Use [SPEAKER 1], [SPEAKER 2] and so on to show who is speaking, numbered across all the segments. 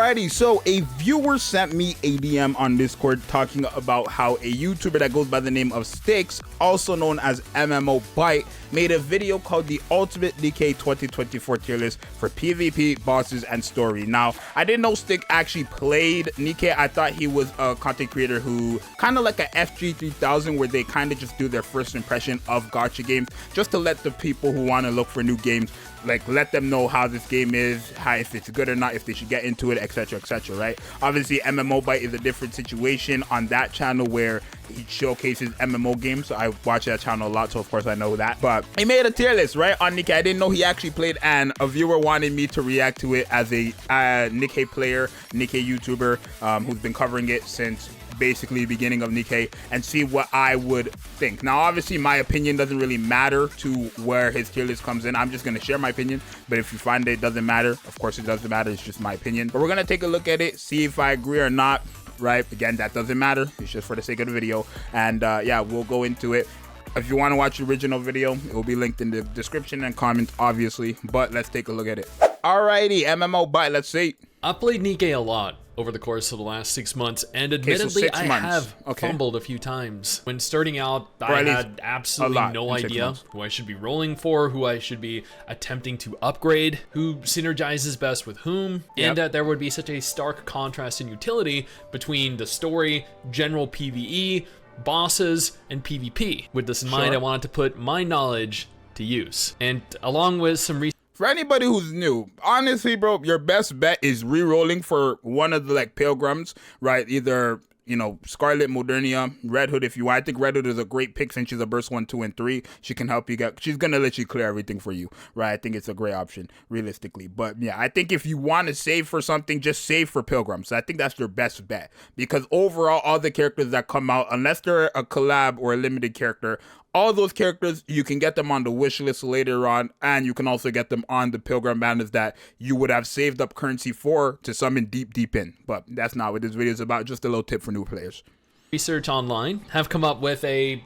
[SPEAKER 1] Alrighty, so a viewer sent me a DM on Discord talking about how a YouTuber that goes by the name of Stix, also known as MMO Byte, made a video called the Ultimate Nikke 2024 tier list for PvP, bosses, and story. Now, I didn't know Stix actually played Nikke. I thought he was a content creator who kind of like a FG 3000, where they kind of just do their first impression of gacha games, just to let the people who want to look for new games, like, let them know how this game is, how, if it's good or not, if they should get into it, etc, etc, right? Obviously, MMO Byte is a different situation on that channel where he showcases MMO games, so I watch that channel a lot, so of course I know that. But he made a tier list, right, on Nikke. I didn't know he actually played, and a viewer wanted me to react to it as a Nikke player, Nikke YouTuber, who's been covering it since basically the beginning of Nikke, and see what I would think. Now, obviously, my opinion doesn't really matter to where his tier list comes in. I'm just going to share my opinion, but if you find it doesn't matter, of course it doesn't matter. It's just my opinion. But we're going to take a look at it, see if I agree or not, right? Again, that doesn't matter. It's just for the sake of the video. And yeah, we'll go into it. If you want to watch the original video, it will be linked in the description and comments, obviously. But let's take a look at it. Alrighty, MMO Byte, let's see.
[SPEAKER 2] I've played Nikke a lot over the course of the last 6 months, and admittedly, I have fumbled a few times. When starting out, I had absolutely no idea who I should be rolling for, who I should be attempting to upgrade, who synergizes best with whom, and that there would be such a stark contrast in utility between the story, general PvE, bosses, and PvP. With this in mind, I wanted to put my knowledge to use, and along with some research.
[SPEAKER 1] For anybody who's new, honestly, bro, your best bet is re-rolling for one of the, like, pilgrims, right? Either, you know, Scarlet, Modernia, Red Hood if you want. I think Red Hood is a great pick since she's a burst 1, 2, and 3. She can help you get, she's going to let you clear everything for you, right? I think it's a great option, realistically. But yeah, I think if you want to save for something, just save for pilgrims. So I think that's your best bet, because overall, all the characters that come out, unless they're a collab or a limited character, all those characters, you can get them on the wish list later on, and you can also get them on the pilgrim banners that you would have saved up currency for to summon deep in. But that's not what this video is about. Just a little tip for new players.
[SPEAKER 2] Research online have come up with a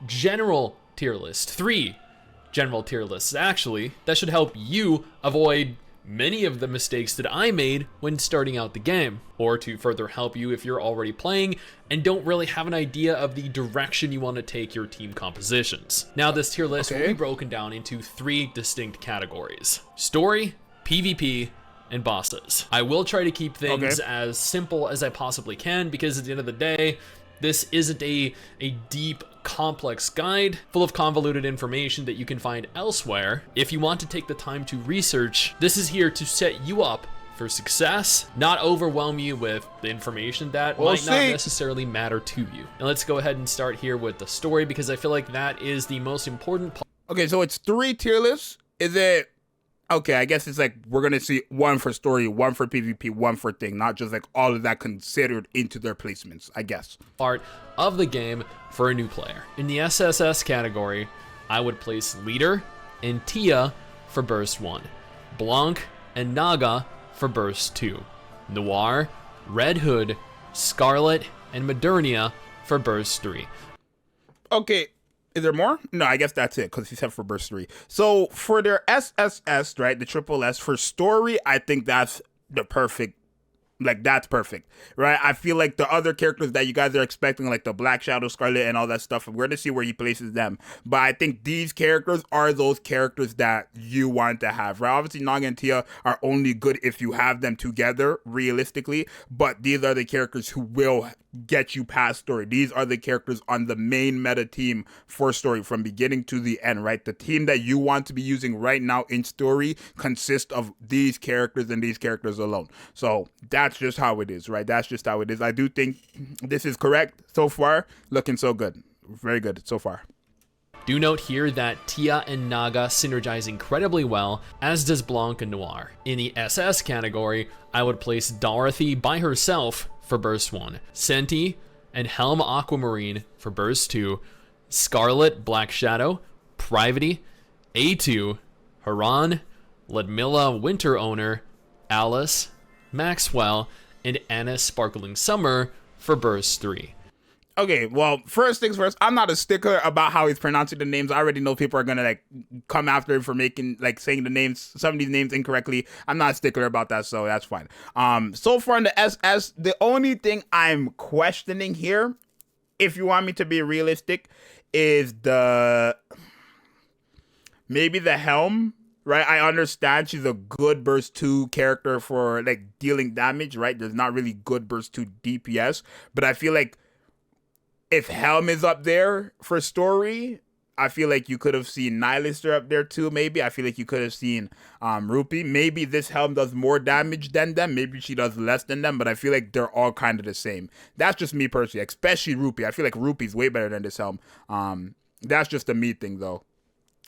[SPEAKER 2] general tier list, 3 general tier lists actually, that should help you avoid many of the mistakes that I made when starting out the game, or to further help you if you're already playing and don't really have an idea of the direction you want to take your team compositions. Now, this tier list will be broken down into 3 distinct categories: story, PvP, and bosses. I will try to keep things as simple as I possibly can, because at the end of the day, this isn't a deep, complex guide full of convoluted information that you can find elsewhere. If you want to take the time to research, this is here to set you up for success, not overwhelm you with the information that might not necessarily matter to you. Now let's go ahead and start here with the story, because I feel like that is the most important part.
[SPEAKER 1] Okay, so it's 3 tier lists. Is it? Okay, I guess it's like we're going to see 1 for story, 1 for PvP, 1 for thing, not just like all of that considered into their placements, I guess.
[SPEAKER 2] Part of the game for a new player. In the SSS category, I would place Leader and Tia for Burst 1, Blanc and Naga for Burst 2, Noir, Red Hood, Scarlet, and Modernia for Burst 3.
[SPEAKER 1] Okay. Is there more? No, I guess that's it, because he said for burst 3. So for their SSS, right, the triple S, for story, I think that's the perfect, like, that's perfect, right? I feel like the other characters that you guys are expecting, like the Black Shadow, Scarlet, and all that stuff, we're going to see where he places them. But I think these characters are those characters that you want to have, right? Obviously, Naga and Tia are only good if you have them together, realistically. But these are the characters who will get you past story. These are the characters on the main meta team for story from beginning to the end, right? The team that you want to be using right now in story consists of these characters and these characters alone. So that's just how it is, right? That's just how it is. I do think this is correct so far. Looking so good. Very good so far.
[SPEAKER 2] Do note here that Tia and Naga synergize incredibly well, as does Blanc and Noir. In the SS category, I would place Dorothy by herself for Burst 1, Senti and Helm Aquamarine for Burst 2, Scarlet Black Shadow, Privity, A2, Haran, Ludmilla Winter Owner, Alice, Maxwell, and Anna Sparkling Summer for Burst 3.
[SPEAKER 1] Okay, well, first things first, I'm not a stickler about how he's pronouncing the names. I already know people are gonna like come after him for making like saying the names, some of these names incorrectly. I'm not a stickler about that, so that's fine. So far in the SS, the only thing I'm questioning here, if you want me to be realistic, is maybe the helm. Right, I understand she's a good burst 2 character for like dealing damage, right? There's not really good burst 2 DPS, but I feel like if Helm is up there for story, I feel like you could have seen Nihilister up there too, maybe. I feel like you could have seen Rupee. Maybe this Helm does more damage than them. Maybe she does less than them, but I feel like they're all kind of the same. That's just me personally, especially Rupee. I feel like Rupee's way better than this Helm. That's just a me thing, though.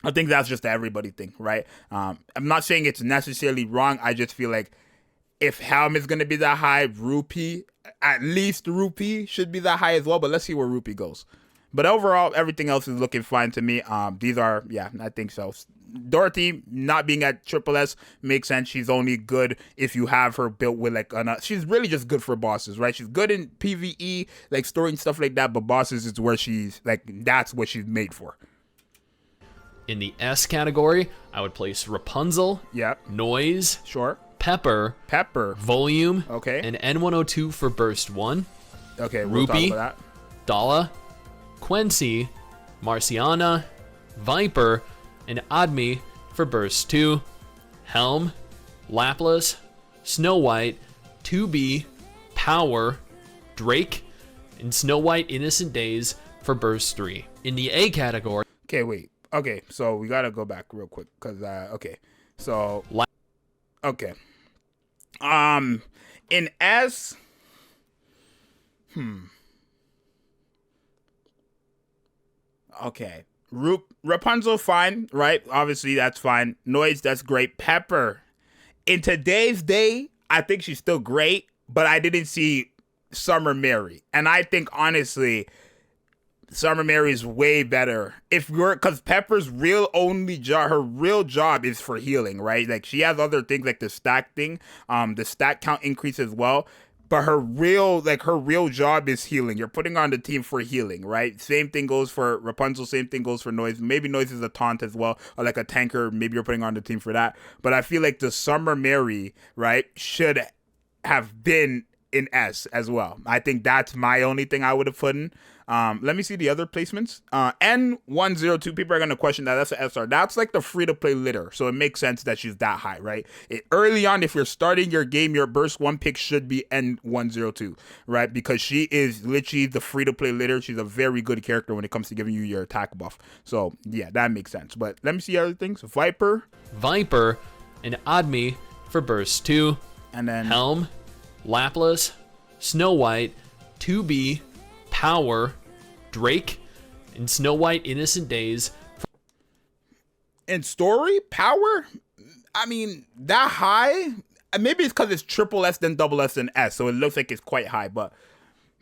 [SPEAKER 1] I think that's just the everybody thing, right? I'm not saying it's necessarily wrong. I just feel like if Helm is going to be that high, Rupee, at least Rupee should be that high as well. But let's see where Rupee goes. But overall, everything else is looking fine to me. These are, yeah, I think so. Dorothy not being at Triple S makes sense. She's only good if you have her built with like she's really just good for bosses, right? She's good in PvE, like story and stuff like that. But bosses is where she's like, that's what she's made for.
[SPEAKER 2] In the S category, I would place Rapunzel,
[SPEAKER 1] Yep.
[SPEAKER 2] Noise,
[SPEAKER 1] Sure.
[SPEAKER 2] Pepper, Volume,
[SPEAKER 1] Okay.
[SPEAKER 2] and N102 for Burst 1,
[SPEAKER 1] Okay, we'll
[SPEAKER 2] Rupee,
[SPEAKER 1] talk about that.
[SPEAKER 2] Dala, Quincy, Marciana, Viper, and Admi for Burst 2, Helm, Laplas, Snow White, 2B, Power, Drake, and Snow White Innocent Days for Burst 3. In the A category...
[SPEAKER 1] Okay, wait. Okay, so we gotta go back real quick, because, okay. So, okay. In S... Okay. Rapunzel, fine, right? Obviously, that's fine. Noise, that's great. Pepper. In today's day, I think she's still great, but I didn't see Summer Mary. And I think, honestly... Summer Mary is way better because Pepper's real job is for healing, right? Like she has other things like the stack thing, the stack count increase as well. But her real job is healing. You're putting her on the team for healing, right? Same thing goes for Rapunzel. Same thing goes for Noise. Maybe Noise is a taunt as well, or like a tanker. Maybe you're putting her on the team for that. But I feel like the Summer Mary, right, should have been in S as well. I think that's my only thing I would have put in. Let me see the other placements. N102, people are going to question that. That's an SR. That's like the free-to-play litter, so it makes sense that she's that high, right? Early on, if you're starting your game, your burst 1 pick should be N102, right? Because she is literally the free-to-play litter. She's a very good character when it comes to giving you your attack buff. So, yeah, that makes sense. But let me see other things. Viper,
[SPEAKER 2] and Admi for Burst 2.
[SPEAKER 1] And then...
[SPEAKER 2] Helm, Laplas, Snow White, 2B, Power, Drake, and Snow White Innocent Days.
[SPEAKER 1] In story, Power, I mean, that high? Maybe it's because it's triple S then double S and S, so it looks like it's quite high, but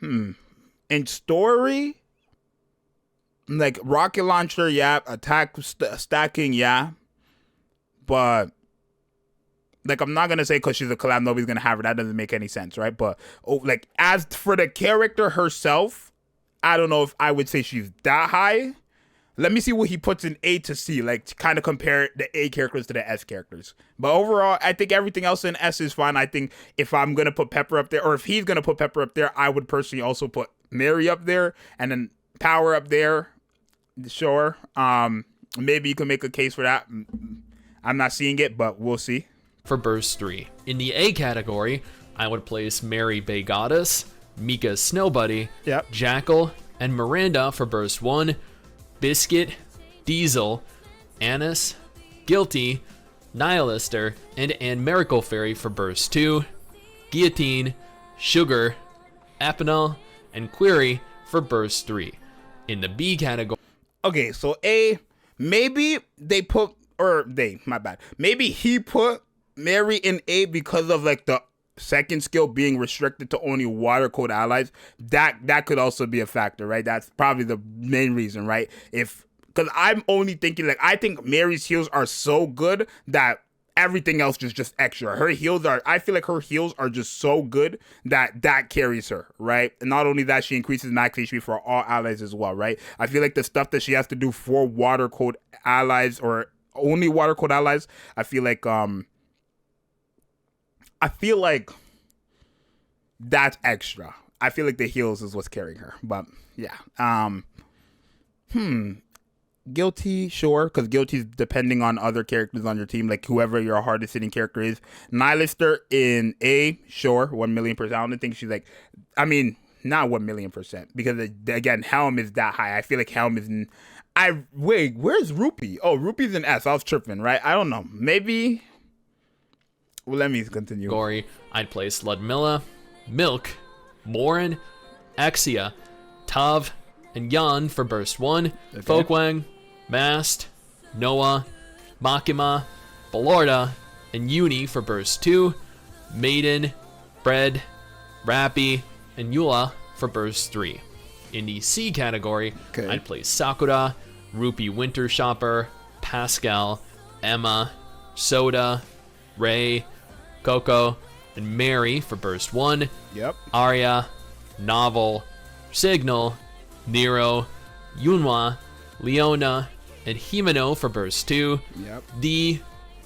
[SPEAKER 1] in story, like rocket launcher, yeah, attack stacking, yeah, but like I'm not gonna say because she's a collab, nobody's gonna have her. That doesn't make any sense, right? But like as for the character herself, I don't know if I would say she's that high. Let me see what he puts in A to C, like to kind of compare the A characters to the S characters. But overall, I think everything else in S is fine. I think if I'm gonna put Pepper up there, or if he's gonna put Pepper up there, I would personally also put Mary up there, and then Power up there. Sure. Maybe you can make a case for that. I'm not seeing it, but we'll see.
[SPEAKER 2] For Burst 3. In the A category, I would place Mary Bay Goddess, Mika Snow Buddy,
[SPEAKER 1] Yep.
[SPEAKER 2] Jackal, and Miranda for Burst 1, Biscuit, Diesel, Annis, Guilty, Nihilister, and Miracle Fairy for Burst 2, Guillotine, Sugar, Epinal, and Query for Burst 3. In the B category...
[SPEAKER 1] Okay, so A, maybe they put, maybe he put Mary in A because of like the second skill being restricted to only water code allies. That could also be a factor, right? That's probably the main reason, right? Because I'm only thinking, like, I think Mary's heals are so good that everything else is just extra. Her heals are, I feel like her heals are just so good that carries her, right? And not only that, she increases max HP for all allies as well, right? I feel like the stuff that she has to do for water code allies or only water code allies, I feel like that's extra. I feel like the heals is what's carrying her, but yeah. Guilty, sure, because Guilty's depending on other characters on your team, like whoever your hardest hitting character is. Nihilister in A, sure, 1,000,000%. I don't think she's like, I mean, not 1,000,000%, because again, Helm is that high. I feel like Helm is in, wait, where's Rupee? Oh, Rupee's in S. I was tripping, right? I don't know. Maybe, well, let me continue.
[SPEAKER 2] Gory, I'd place Ludmilla, Milk, Morin, Exia, Tav, and Yan for burst 1, okay. Folkwang, Mast, Noah, Makima, Belorda, and Uni for burst 2, Maiden, Bread, Rappy, and Eula for burst 3. In the C category, okay. I'd place Sakura, Rupee Winter Shopper, Pascal, Emma, Soda, Ray, Coco, and Mary for burst 1.
[SPEAKER 1] Yep.
[SPEAKER 2] Arya, Novel, Signal, Nero, Yunhua, Leona, and Himeno for burst 2.
[SPEAKER 1] Yep.
[SPEAKER 2] D,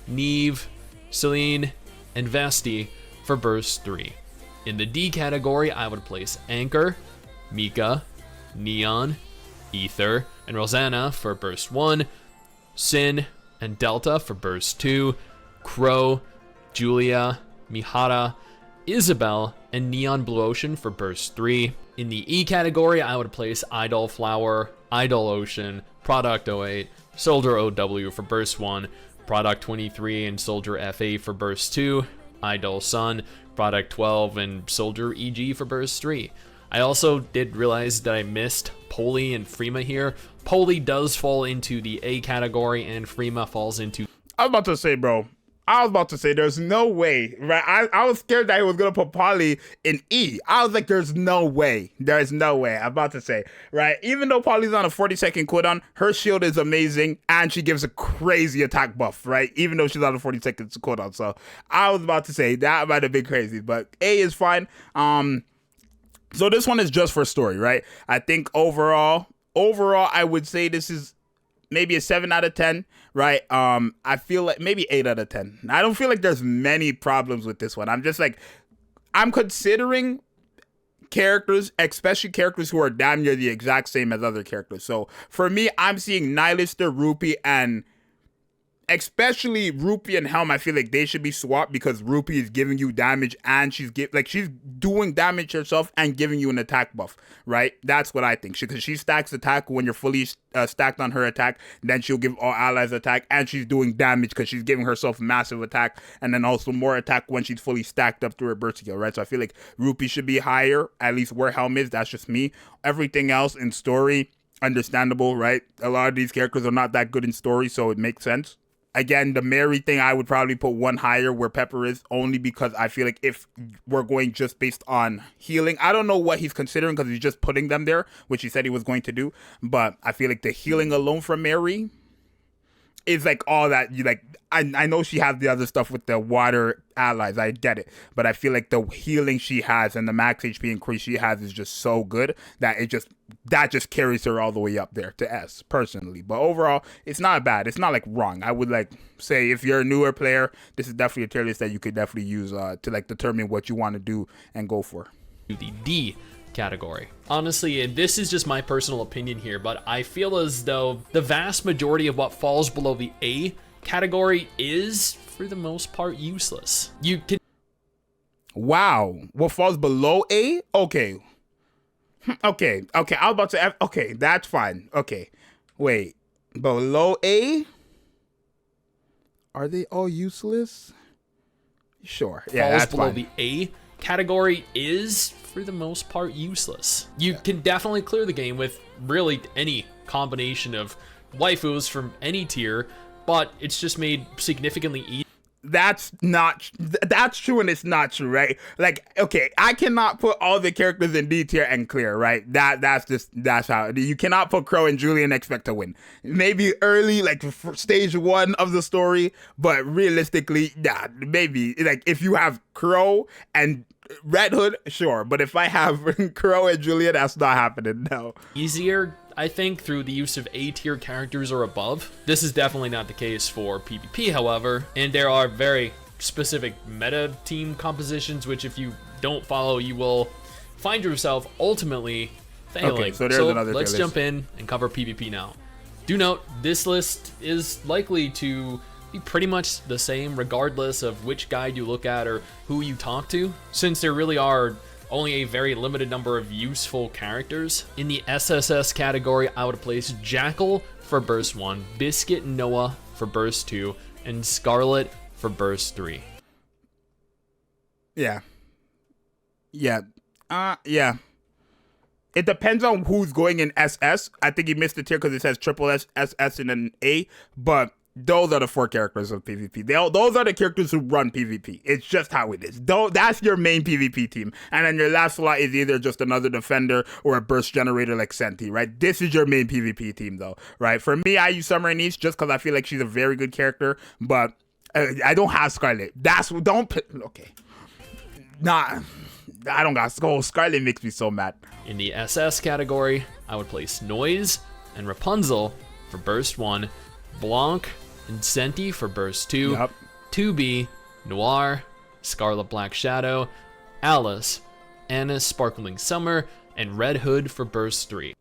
[SPEAKER 2] Neve, Celine, and Vesti for burst 3. In the D category, I would place Anchor, Mika, Neon, Ether, and Rosanna for burst 1. Sin and Delta for burst 2. Crow, Julia, Mihara, Isabel, and Neon Blue Ocean for burst 3. In the E category, I would place Idol Flower, Idol Ocean, Product 08, Soldier OW for burst 1, Product 23 and Soldier FA for burst 2, Idol Sun, Product 12, and Soldier EG for burst 3. I also did realize that I missed Poli and Freema here. Poli does fall into the A category, and Freema falls into...
[SPEAKER 1] I was about to say, there's no way, right? I was scared that he was going to put Polly in E. I was like, there's no way. There's no way. I'm about to say, right? Even though Polly's on a 40-second cooldown, her shield is amazing, and she gives a crazy attack buff, right? Even though she's on a 40-second cooldown. So I was about to say, that might have been crazy, but A is fine. So this one is just for story, right? I think overall, I would say this is maybe a 7 out of 10, right? I feel like maybe 8 out of 10. I don't feel like there's many problems with this one. I'm just like, I'm considering characters, especially characters who are damn near the exact same as other characters. So for me, I'm seeing Nihilister, Rupee, and especially Rupee and Helm. I feel like they should be swapped because Rupee is giving you damage and she's doing damage herself and giving you an attack buff, right? That's what I think. Because she stacks attack when you're fully stacked on her attack, then she'll give all allies attack, and she's doing damage because she's giving herself massive attack, and then also more attack when she's fully stacked up through her burst skill, right? So I feel like Rupee should be higher, at least where Helm is. That's just me. Everything else in story, understandable, right? A lot of these characters are not that good in story, so it makes sense. Again, the Mary thing, I would probably put one higher where Pepper is, only because I feel like if we're going just based on healing, I don't know what he's considering because he's just putting them there, which he said he was going to do. But I feel like the healing alone from Mary is like all that. You like, I know she has the other stuff with the water allies. I get it. But I feel like the healing she has and the max HP increase she has is just so good that that just carries her all the way up there to S, personally. But overall, it's not bad. It's not like wrong. I would like say if you're a newer player, this is definitely a tier list that you could definitely use to like determine what you want to do and go for.
[SPEAKER 2] The D category. Honestly, and this is just my personal opinion here, but I feel as though the vast majority of what falls below the A category is, for the most part, useless. You can...
[SPEAKER 1] Wow. What falls below A? Okay. Okay. I was about to... Okay, that's fine. Okay. Wait. Below A? Are they all useless? Sure. Yeah,
[SPEAKER 2] falls
[SPEAKER 1] that's
[SPEAKER 2] below
[SPEAKER 1] fine.
[SPEAKER 2] The A category is, for the most part, useless. You can definitely clear the game with really any combination of waifus from any tier, but it's just made significantly easier.
[SPEAKER 1] that's true and it's not true, right? Like, okay, I cannot put all the characters in D tier and clear, right? That's how you cannot put Crow and Julie and expect to win. Maybe early, like for stage 1 of the story, but realistically, yeah, maybe like if you have Crow and Red Hood, sure, but if I have Crow and Julia, that's not happening. No.
[SPEAKER 2] Easier, I think, through the use of A tier characters or above. This is definitely not the case for PvP, however, and there are very specific meta team compositions which if you don't follow, you will find yourself ultimately failing.
[SPEAKER 1] Okay, so there's another
[SPEAKER 2] let's
[SPEAKER 1] tier
[SPEAKER 2] jump in and cover PvP now. Do note, this list is likely to be pretty much the same regardless of which guide you look at or who you talk to, since there really are only a very limited number of useful characters. In the SSS category, I would place Jackal for Burst 1, Biscuit and Noah for Burst 2, and Scarlet for Burst 3.
[SPEAKER 1] Yeah. Yeah. It depends on who's going in SS. I think he missed the tier because it says triple S, SS, and an A, but those are the 4 characters of PvP. Those are the characters who run PvP. It's just how it is. That's your main PvP team. And then your last slot is either just another defender or a burst generator like Senti, right? This is your main PvP team, though, right? For me, I use Summer Anise just because I feel like she's a very good character, but I don't have Scarlet. Okay. Nah, I don't got Skull. Scarlet makes me so mad.
[SPEAKER 2] In the SS category, I would place Noise and Rapunzel for Burst 1, Blanc and Senti for Burst 2,
[SPEAKER 1] Yep.
[SPEAKER 2] 2B, Noir, Scarlet Black Shadow, Alice, Anna's Sparkling Summer, and Red Hood for Burst 3.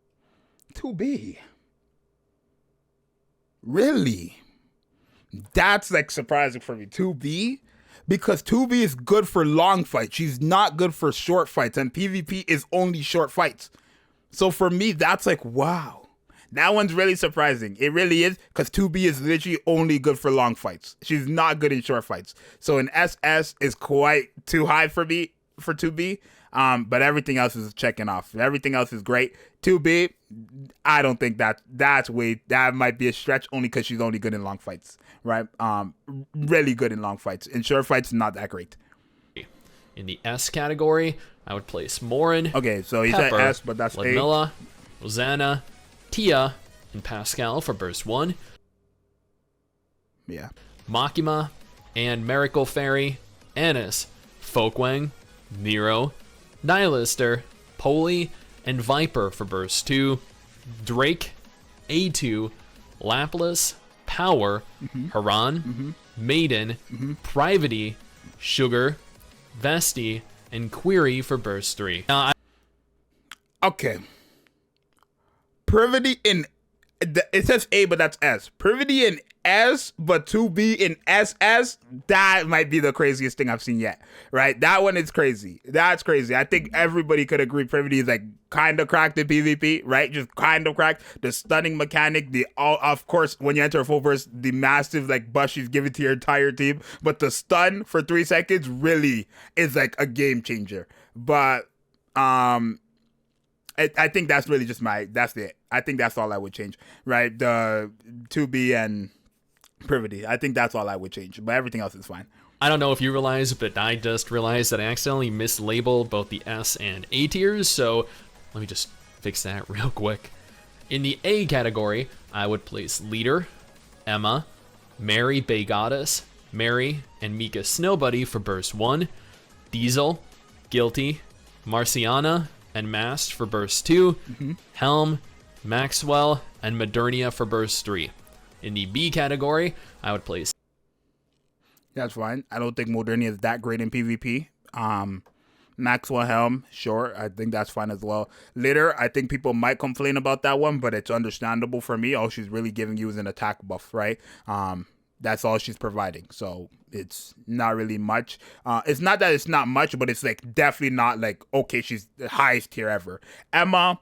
[SPEAKER 1] 2B. Really? That's like surprising for me. 2B? Because 2B is good for long fights. She's not good for short fights, and PvP is only short fights. So for me, that's like, wow. That one's really surprising. It really is, because 2B is literally only good for long fights. She's not good in short fights. So an SS is quite too high for me, for 2B. But everything else is checking off. Everything else is great. 2B, I don't think that might be a stretch only because she's only good in long fights, right? Really good in long fights. In short fights, not that great.
[SPEAKER 2] In the S category, I would place Morin.
[SPEAKER 1] Okay, so he said S, but that's
[SPEAKER 2] Ludmilla, Rosanna, Tia, and Pascal for Burst 1.
[SPEAKER 1] Yeah.
[SPEAKER 2] Makima and Miracle Fairy, Annis, Folkwang, Nero, Nihilister, Poli, and Viper for Burst 2. Drake, A2, Laplace, Power, Haran, Maiden, Privity, Sugar, Vesti, and Query for Burst 3. Now,
[SPEAKER 1] Okay. Privity in it says A, but that's S. Privity in S, but 2B in SS, that might be the craziest thing I've seen yet, right? That one is crazy. That's crazy. I think everybody could agree Privity is like kind of cracked in PvP, right? Just kind of cracked. The stunning mechanic, of course, when you enter a full burst, the massive like buff she's given to your entire team, but the stun for 3 seconds really is like a game changer. But I think that's really just that's it. I think that's all I would change, right? The 2B and Privity. I think that's all I would change, but everything else is fine.
[SPEAKER 2] I don't know if you realize, but I just realized that I accidentally mislabeled both the S and A tiers, so let me just fix that real quick. In the A category, I would place Leader, Emma, Mary Bay Goddess, Mary, and Mika Snowbuddy for Burst 1, Diesel, Guilty, Marciana, and Mast for Burst 2, Helm, Maxwell, and Modernia for Burst 3. In the B category, I would place...
[SPEAKER 1] That's fine. I don't think Modernia is that great in PvP. Maxwell, Helm, sure. I think that's fine as well. Litter, I think people might complain about that one, but it's understandable for me. All she's really giving you is an attack buff, right? That's all she's providing. So it's not really much. It's not that it's not much, but it's like definitely not like, okay, she's the highest tier ever. Emma,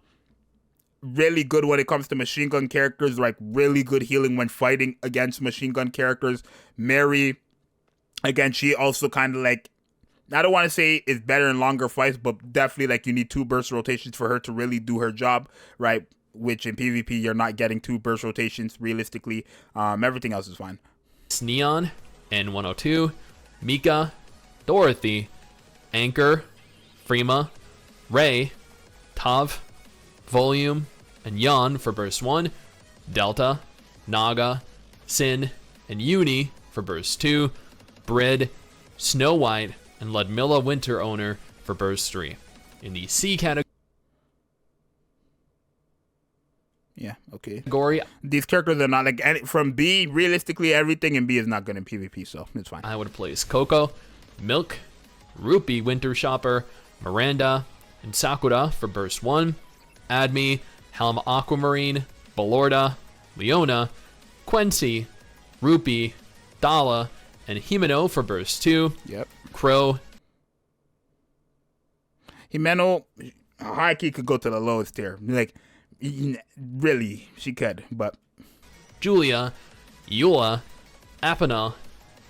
[SPEAKER 1] really good when it comes to machine gun characters, like really good healing when fighting against machine gun characters. Mary, again, she also kind of like, I don't want to say is better in longer fights, but definitely like you need 2 burst rotations for her to really do her job, right? Which in PvP, you're not getting 2 burst rotations realistically. Everything else is fine.
[SPEAKER 2] Neon, In 102, Mika, Dorothy, Anchor, Freema, Ray, Tav, Volume, and Yon for burst 1, Delta, Naga, Sin, and Uni for burst 2, Brid, Snow White, and Ludmilla Winter Owner for burst 3. In the C category,
[SPEAKER 1] Yeah, okay.
[SPEAKER 2] Gory,
[SPEAKER 1] These characters are not like from B. Realistically, everything in B is not good in PvP, so it's fine.
[SPEAKER 2] I would place Coco, Milk, Rupee Winter Shopper, Miranda, and Sakura for burst 1, Admi, Helm Aquamarine, Ballorda, Leona, Quincy, Rupee, Dala, and Himeno for burst 2.
[SPEAKER 1] Yep.
[SPEAKER 2] Crow,
[SPEAKER 1] Himeno, Haki could go to the lowest tier. Like, really, she could, but
[SPEAKER 2] Julia, Eula, Apana,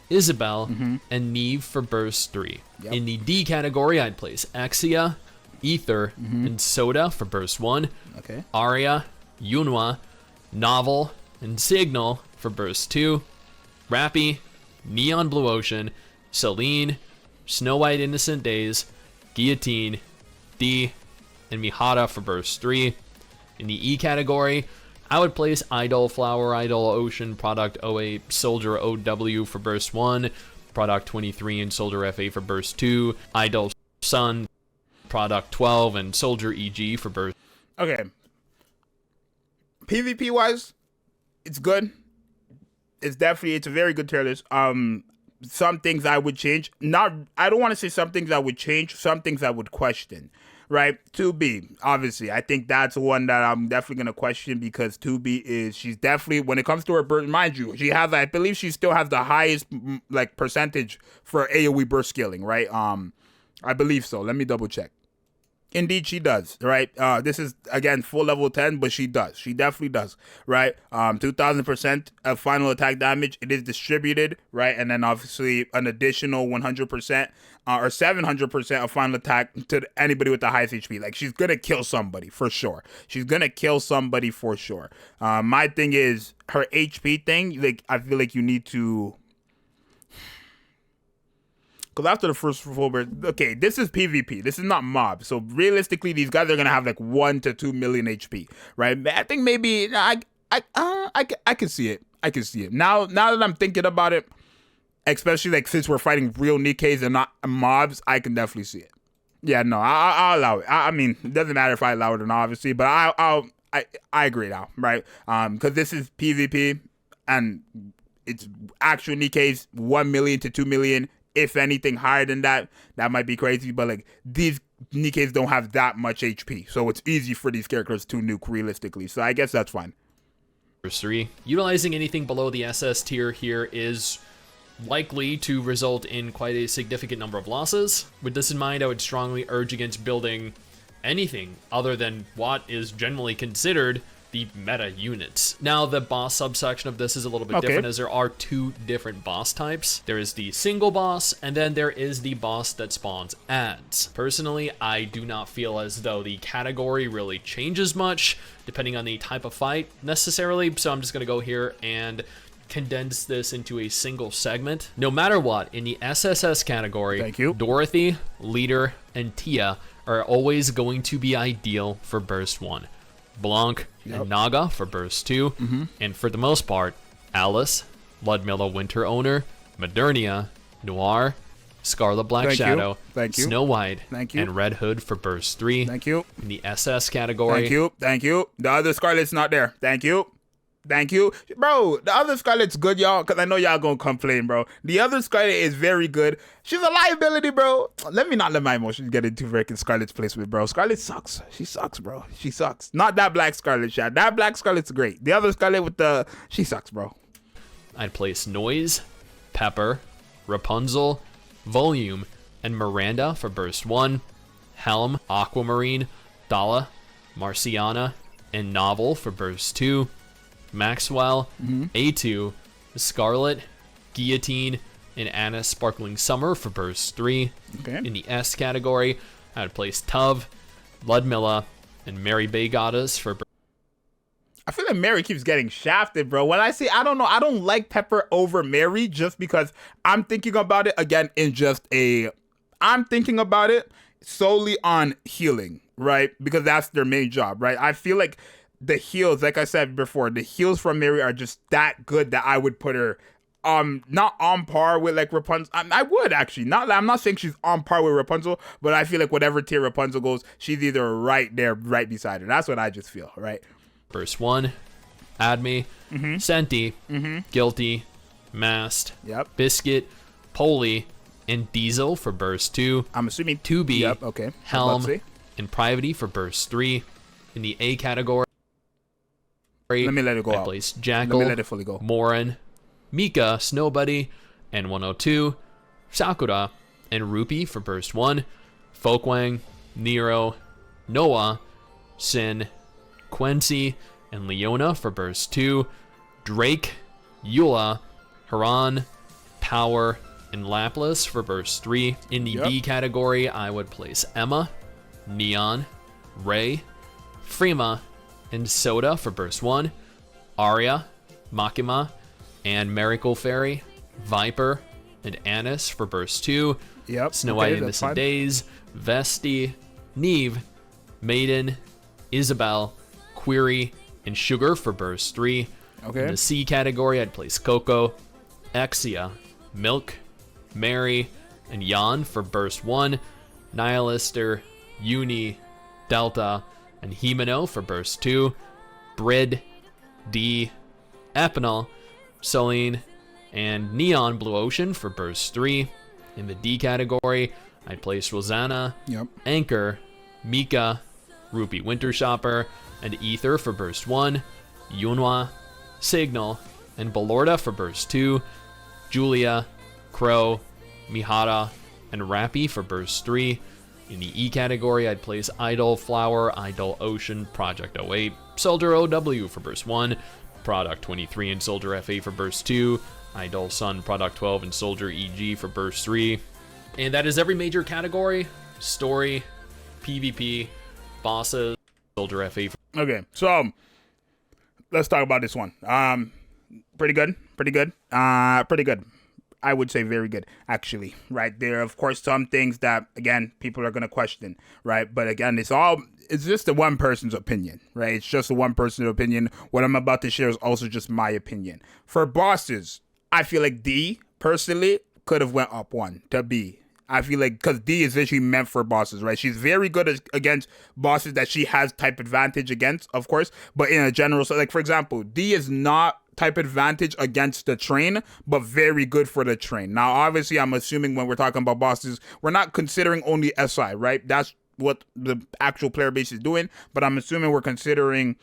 [SPEAKER 2] Isabel, and Neve for burst 3.
[SPEAKER 1] Yep.
[SPEAKER 2] In the D category, I'd place Axia, Ether, and Soda for burst 1.
[SPEAKER 1] okay.
[SPEAKER 2] Arya, Yunwa, Novel, and Signal for burst 2. Rappy, Neon Blue Ocean, Celine, Snow White Innocent Days, Guillotine, D, and Mihara for burst 3. In the E category, I would place Idol Flower, Idol Ocean, Product 08, Soldier OW for burst 1, Product 23, and Soldier FA for burst 2, Idol Sun, Product 12, and Soldier EG for burst.
[SPEAKER 1] Okay. PvP wise, it's good. It's a very good tier list. Some things I would change. I don't want to say some things I would change, some things I would question. Right? 2B, obviously. I think that's one that I'm definitely going to question because 2B she's definitely, when it comes to her burst, mind you, I believe she still has the highest, like, percentage for AoE burst scaling, right? I believe so. Let me double check. Indeed, she does, right? This is, again, full level 10, but she does. She definitely does, right? 2,000% of final attack damage. It is distributed, right? And then, obviously, an additional 100% or 700% of final attack to anybody with the highest HP. Like, she's going to kill somebody, for sure. She's going to kill somebody, for sure. My thing is, her HP thing, like, I feel like you need to... Because after the first full burst, okay, this is PvP. This is not mob. So realistically, these guys are gonna have like 1 to 2 million HP, right? I think maybe I can see it. I can see it now. Now that I'm thinking about it, especially like since we're fighting real Nikkes and not mobs, I can definitely see it. Yeah, no, I'll allow it. I mean, it doesn't matter if I allow it or not, obviously, but I agree now, right? Because this is PvP and it's actual Nikkes 1 million to 2 million. If anything higher than that, that might be crazy. But like these Nikkes don't have that much HP, so it's easy for these characters to nuke realistically. So I guess that's fine.
[SPEAKER 2] Burst 3. Utilizing anything below the SS tier here is likely to result in quite a significant number of losses. With this in mind, I would strongly urge against building anything other than what is generally considered the meta units. Now, the boss subsection of this is a little bit different, as there are 2 different boss types. There is the single boss, and then there is the boss that spawns ads. Personally, I do not feel as though the category really changes much, depending on the type of fight necessarily, so I'm just going to go here and condense this into a single segment. No matter what, in the SSS category,
[SPEAKER 1] Thank you.
[SPEAKER 2] Dorothy, Leader, and Tia are always going to be ideal for Burst 1. Blanc and Naga for Burst 2, and for the most part, Alice, Ludmilla Winter Owner, Modernia, Noir, Scarlet Black Shadow, Snow White, and Red Hood for Burst 3.
[SPEAKER 1] Thank you.
[SPEAKER 2] In the SS category.
[SPEAKER 1] Thank you. The other Scarlet's not there. Thank you. Bro, the other Scarlet's good, y'all, because I know y'all gonna complain, bro. The other Scarlet is very good. She's a liability, bro. Let me not let my emotions get into freaking Scarlet's placement, bro. Scarlet sucks. She sucks, bro. She sucks. Not that black Scarlet, Shad. That black Scarlet's great. The other Scarlet with the... She sucks, bro.
[SPEAKER 2] I'd place Noise, Pepper, Rapunzel, Volume, and Miranda for Burst 1. Helm, Aquamarine, Dala, Marciana, and Novel for Burst 2. Maxwell, A2, Scarlet, Guillotine, and Anna Sparkling Summer for Burst 3. In the S category, I would place Tuv, Ludmilla, and Mary Bay Goddess for Burst.
[SPEAKER 1] I feel like Mary keeps getting shafted, bro. When I say I don't know, I don't like Pepper over Mary just because I'm thinking about it again I'm thinking about it solely on healing, right? Because that's their main job, right? I feel like the heals, like I said before, the heals from Mary are just that good that I would put her not on par with like Rapunzel. I would actually I'm not saying she's on par with Rapunzel, but I feel like whatever tier Rapunzel goes, she's either right there, right beside her. That's what I just feel, right?
[SPEAKER 2] Verse 1, Adme, Senti, Guilty, Mast, Biscuit, Polly, and Diesel for burst 2.
[SPEAKER 1] I'm assuming
[SPEAKER 2] 2B,
[SPEAKER 1] yep, okay.
[SPEAKER 2] Helm, and Privity for burst 3. In the A category,
[SPEAKER 1] let me let it go
[SPEAKER 2] I
[SPEAKER 1] out.
[SPEAKER 2] place Jackal,
[SPEAKER 1] Let me let it fully go.
[SPEAKER 2] Morin, Mika, Snowbuddy, and 102, Sakura, and Rupee for burst 1. Folkwang, Nero, Noah, Sin, Quincy, and Leona for burst 2. Drake, Eula, Haran, Power, and Laplas for burst 3. In the B category, I would place Emma, Neon, Ray, Freema, and Soda for burst 1. Arya, Makima, and Miracle Fairy, Viper, and Anis for burst 2. Snow White and Innocent Days, Vesti, Neve, Maiden, Isabel, Query, and Sugar for burst 3. In the C category, I'd place Coco, Exia, Milk, Mary, and Yan for burst 1. Nihilister, Uni, Delta, and Himeno for burst 2. Brid, D, Epinal, Celine, and Neon Blue Ocean for burst 3. In the D category, I'd place Rosanna, Anchor, Mika, Rupee Winter Shopper, and Ether for burst 1. Yunhua, Signal, and Ballorda for burst 2. Julia, Crow, Mihara, and Rappy for burst 3. In the E category, I'd place Idol Flower, Idol Ocean, Project 08, Soldier OW for burst 1, Product 23 and Soldier FA for burst 2, Idol Sun, Product 12, and Soldier EG for burst 3. And that is every major category: story, PvP, bosses, Soldier FA.
[SPEAKER 1] Okay, so let's talk about this one. Pretty good. I would say very good, actually, right? There are, of course, some things that, again, people are going to question, right? But again, it's just a one person's opinion, right? It's just a one person's opinion. What I'm about to share is also just my opinion. For bosses, I feel like D, personally, could have went up one to B. I feel like, because D is literally meant for bosses, right? She's very good against bosses that she has type advantage against, of course, but in a general, so like, for example, D is not type advantage against the train, but very good for the train. Now, obviously, I'm assuming when we're talking about bosses, we're not considering only SI, right? That's what the actual player base is doing, but I'm assuming we're considering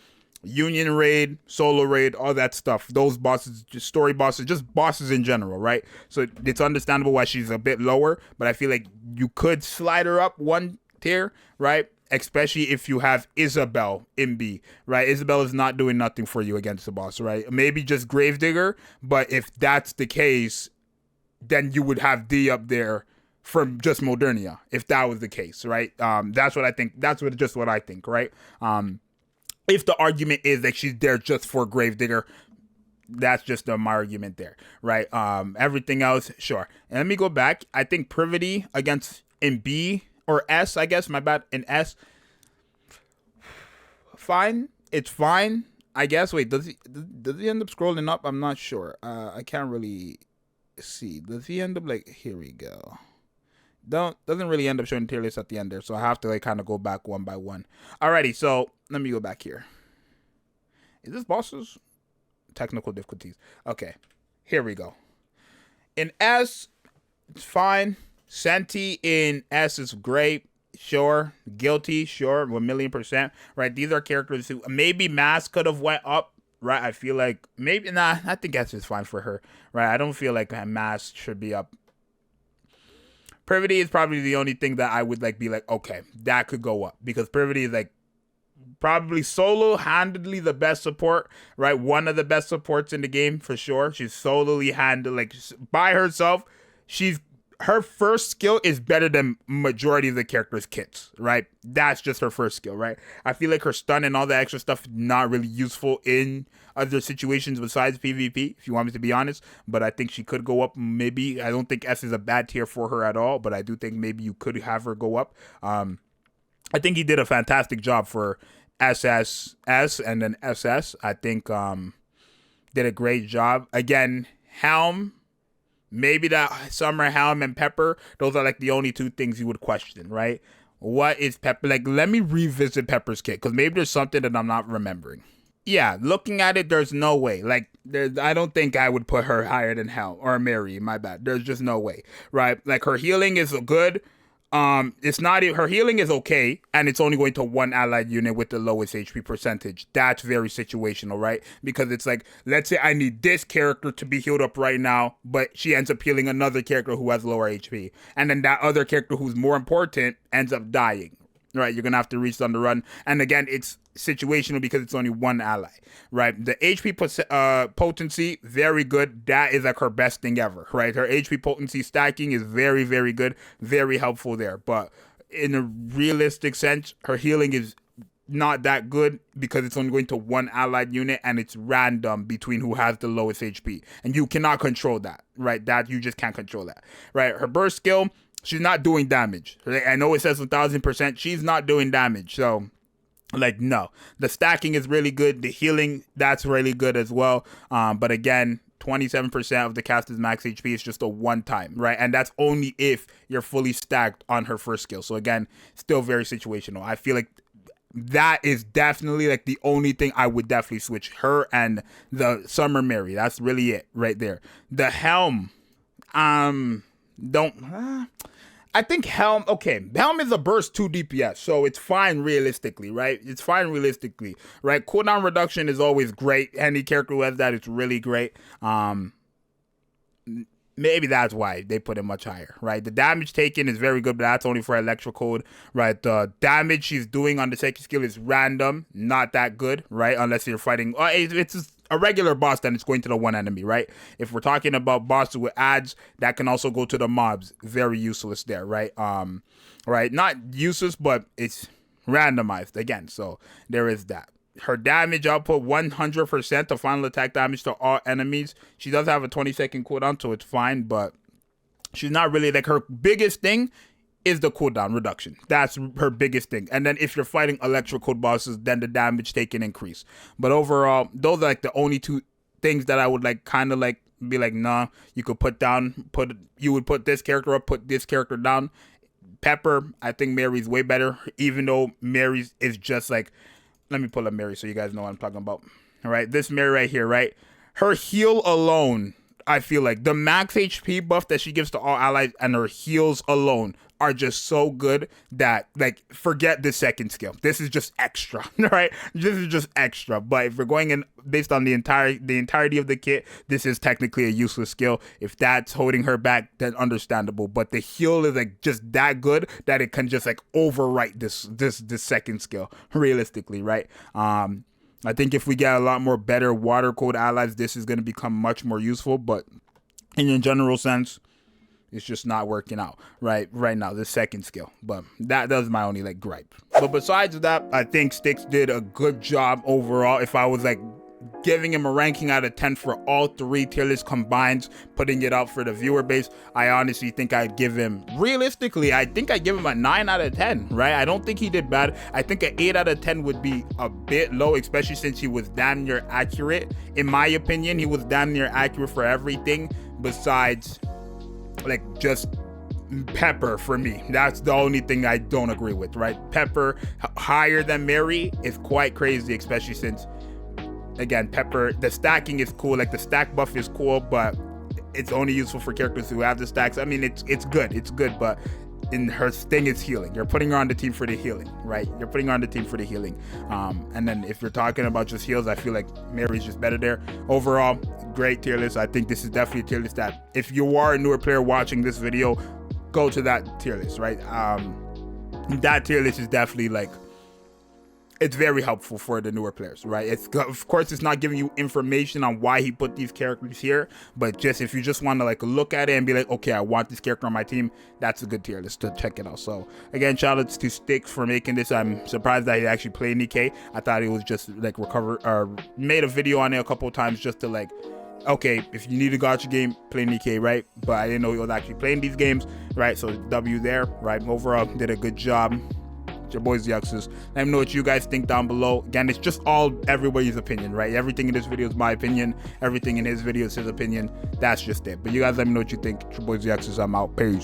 [SPEAKER 1] Union Raid, Solo Raid, all that stuff. Those bosses, just story bosses, just bosses in general, right? So it's understandable why she's a bit lower, but I feel like you could slide her up one tier, right? Especially if you have Isabel in B, right? Isabel is not doing nothing for you against the boss, right? Maybe just Gravedigger, but if that's the case, then you would have D up there from just Modernia, if that was the case, right? That's what I think. That's what I think, right? If the argument is that she's there just for Gravedigger, that's just my argument there, right? Everything else, sure. And let me go back. I think Privity against in B or S, I guess, my bad, in S. Fine. It's fine, I guess. Wait, does he end up scrolling up? I'm not sure. I can't really see. Does he end up like, here we go. Doesn't really end up showing tier list at the end there, so I have to like kind of go back one by one. Alrighty, so let me go back here. Is this bosses? Technical difficulties. Okay, here we go. In S, it's fine. Senti in S is great. Sure. Guilty, sure. 1,000,000%. Right, these are characters who maybe Mask could have went up. Right, I feel like maybe I think S is fine for her. Right, I don't feel like Mask should be up. Privity is probably the only thing that I would like be like, okay, that could go up, because Privity is like probably solo-handedly the best support, right? One of the best supports in the game for sure. She's solely handled, like by herself. She's her first skill is better than majority of the characters' kits, right? That's just her first skill, right? I feel like her stun and all the extra stuff not really useful in other situations besides PvP, if you want me to be honest. But I think she could go up, maybe. I don't think S is a bad tier for her at all, but I do think maybe you could have her go up. I think he did a fantastic job for SSS and then SS. I think did a great job. Again, Helm, maybe that Summer Helm and Pepper, those are like the only two things you would question, right? What is Pepper? Like, let me revisit Pepper's kit, because maybe there's something that I'm not remembering. Yeah, looking at it, there's no way. Like, I don't think I would put her higher than Helm or Mary, my bad. There's just no way, right? Like, her healing is good. It's not, her healing is okay, and it's only going to one allied unit with the lowest HP percentage. That's very situational, right? Because it's like, let's say I need this character to be healed up right now, but she ends up healing another character who has lower HP, and then that other character who's more important ends up dying, right? You're gonna have to reach on the run, and again, it's situational because it's only one ally, right? The HP potency, very good. That is like her best thing ever, right? Her HP potency stacking is very, very good, very helpful there. But in a realistic sense, her healing is not that good because it's only going to one allied unit, and it's random between who has the lowest HP, and you cannot control that, right? That you just can't control that, right? Her burst skill, she's not doing damage. I know it says 1000%, she's not doing damage, so like, no. The stacking is really good. The healing, that's really good as well. But again, 27% of the caster's max HP is just a one time, right? And that's only if you're fully stacked on her first skill. So again, still very situational. I feel like that is definitely like the only thing I would definitely switch, her and the Summer Mary. That's really it right there. The Helm, I think Helm, okay, Helm is a burst 2 DPS, so it's fine realistically, right? It's fine realistically, right? Cooldown reduction is always great. Any character who has that, it's really great. Maybe that's why they put it much higher, right? The damage taken is very good, but that's only for Electro Code, right? The damage she's doing on the second skill is random, not that good, right? Unless you're fighting, it's a regular boss, then it's going to the one enemy, right? If we're talking about bosses with ads, that can also go to the mobs. Very useless there, right? Right, not useless, but it's randomized again, so there is that. Her damage output, 100% of final attack damage to all enemies. She does have a 20-second cooldown, so it's fine, but she's not really, like, her biggest thing is the cooldown reduction. That's her biggest thing. And then if you're fighting electro code bosses, then the damage taken increase. But overall, those are like the only two things that I would like kind of like be like, nah, you could put down, you would put this character up, put this character down. Pepper, I think Mary's way better, even though Mary's is just like, let me pull up Mary so you guys know what I'm talking about. All right, this Mary right here, right? Her heal alone, I feel like the max HP buff that she gives to all allies and her heals alone are just so good that, like, forget the second skill. This is just extra, right? This is just extra. But if we're going in based on the entirety of the kit, this is technically a useless skill. If that's holding her back, then understandable. But the heal is like just that good that it can just like overwrite this second skill realistically, right? I think if we get a lot more better water code allies, this is going to become much more useful. But in a general sense, it's just not working out right now, the second skill. But that's my only like gripe. But besides that, I think Stix did a good job overall. If I was like giving him a ranking out of 10 for all three tier lists combined, putting it out for the viewer base, I honestly think I'd give him, realistically, I think I'd give him a 9 out of 10, right? I don't think he did bad. I think an 8 out of 10 would be a bit low, especially since he was damn near accurate. In my opinion, he was damn near accurate for everything besides like just Pepper for me. That's the only thing I don't agree with, right? Pepper higher than Mary is quite crazy, especially since, again, Pepper, the stacking is cool, like the stack buff is cool, but it's only useful for characters who have the stacks. I mean, it's good, but in her thing is healing. You're putting her on the team for the healing, right? You're putting her on the team for the healing. And then if you're talking about just heals, I feel like Mary's just better there. Overall, great tier list. I think this is definitely a tier list that if you are a newer player watching this video, go to that tier list, right? That tier list is definitely like it's very helpful for the newer players, right? It's, of course, it's not giving you information on why he put these characters here, but just if you just want to like look at it and be like, okay, I want this character on my team, that's a good tier list to check it out. So again, shout outs to Stix for making this. I'm surprised that he actually played Nikke. I thought he was just like made a video on it a couple of times just to like, okay, if you need a gacha game, play Nikke, right? But I didn't know he was actually playing these games, right? So W there, right? Overall, did a good job. It's your boy Zxous. Let me know what you guys think down below. Again, it's just all everybody's opinion, right? Everything in this video is my opinion. Everything in his video is his opinion. That's just it. But you guys let me know what you think. It's your boy Zxous. I'm out. Peace.